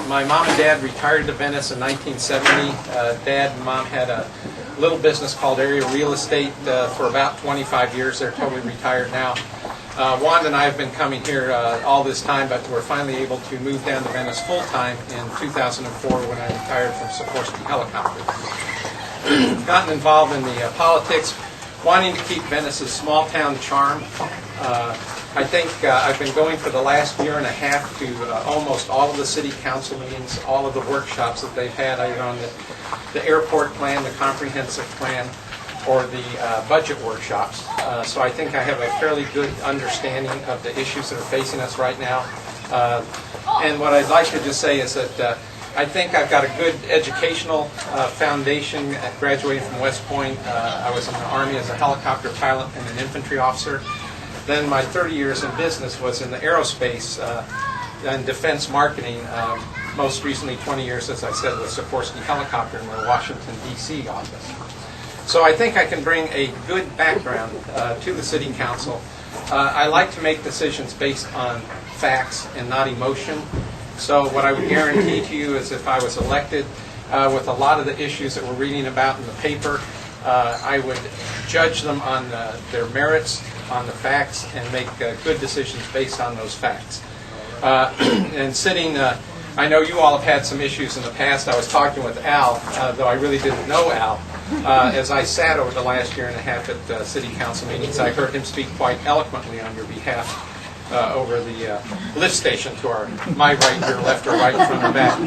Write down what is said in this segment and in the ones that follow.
My mom and dad retired to Venice in 1970. Dad and mom had a little business called Area Real Estate for about 25 years. They're totally retired now. Wanda and I have been coming here all this time, but we're finally able to move down to Venice full-time in 2004 when I retired from Sikorsky Helicopter. Gotten involved in the politics, wanting to keep Venice's small-town charm. I think I've been going for the last year and a half to almost all of the city council meetings, all of the workshops that they've had, either on the airport plan, the comprehensive plan, or the budget workshops. So I think I have a fairly good understanding of the issues that are facing us right now. And what I'd like to just say is that I think I've got a good educational foundation. Graduating from West Point, I was in the Army as a helicopter pilot and an infantry officer. Then my 30 years in business was in the aerospace and defense marketing. Most recently 20 years, as I said, with Sikorsky Helicopter in their Washington, D.C. office. So I think I can bring a good background to the City Council. I like to make decisions based on facts and not emotion. So what I would guarantee to you is if I was elected with a lot of the issues that we're reading about in the paper, I would judge them on their merits, on the facts, and make good decisions based on those facts. And sitting, I know you all have had some issues in the past. I was talking with Al, though I really didn't know Al. As I sat over the last year and a half at city council meetings, I heard him speak quite eloquently on your behalf over the lift station to my right, your left, or right, front, or back.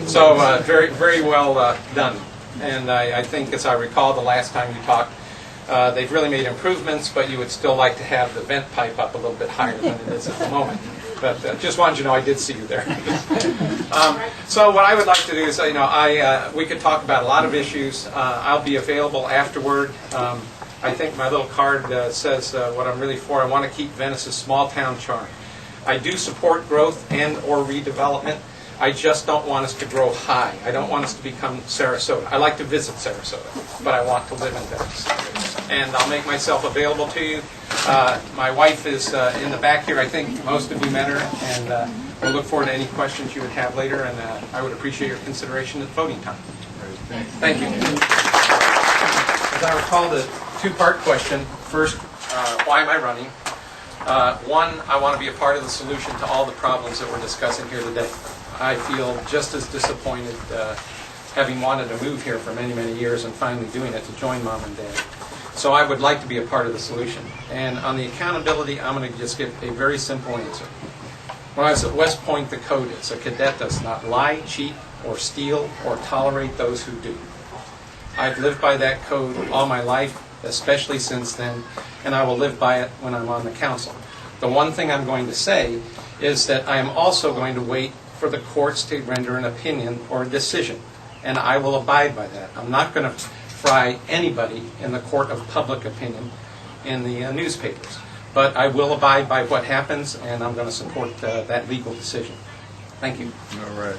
So very, very well done. And I think, as I recall, the last time you talked, they've really made improvements, but you would still like to have the vent pipe up a little bit higher than it is at the moment. But just wanted you to know I did see you there. So what I would like to do is, we could talk about a lot of issues. I'll be available afterward. I think my little card says what I'm really for. I want to keep Venice's small-town charm. I do support growth and or redevelopment. I just don't want us to grow high. I don't want us to become Sarasota. I like to visit Sarasota, but I want to live in Venice. And I'll make myself available to you. My wife is in the back here. I think most of you met her, and we'll look forward to any questions you would have later, and I would appreciate your consideration at voting time. Thank you. As I recall, the two-part question. First, why am I running? One, I want to be a part of the solution to all the problems that we're discussing here today. I feel just as disappointed having wanted to move here for many, many years and finally doing it to join Mom and Dad. So I would like to be a part of the solution. And on the accountability, I'm going to just give a very simple answer. When I was at West Point, the code is a cadet does not lie, cheat, or steal, or tolerate those who do. I've lived by that code all my life, especially since then, and I will live by it when I'm on the council. The one thing I'm going to say is that I am also going to wait for the courts to render an opinion or a decision, and I will abide by that. I'm not going to fry anybody in the court of public opinion in the newspapers, but I will abide by what happens, and I'm going to support that legal decision. Thank you. All right.